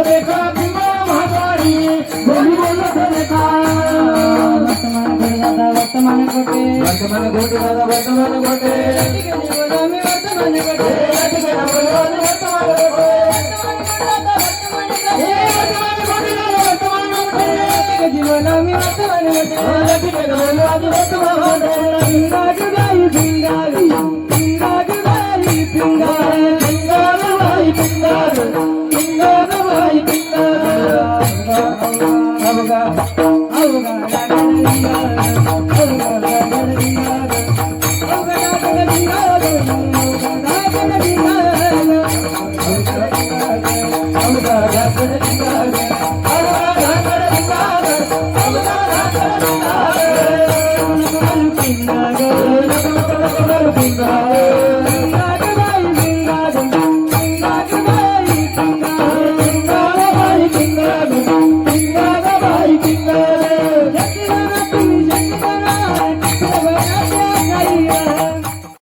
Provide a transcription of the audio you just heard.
देखा भीमा महाकाली बोली बोलत देखा वर्तमान घोटे वर्तमान घोटे दादा वर्तमान घोटे मी वर्तमान घोटे जीवन मी वर्तमान घोटे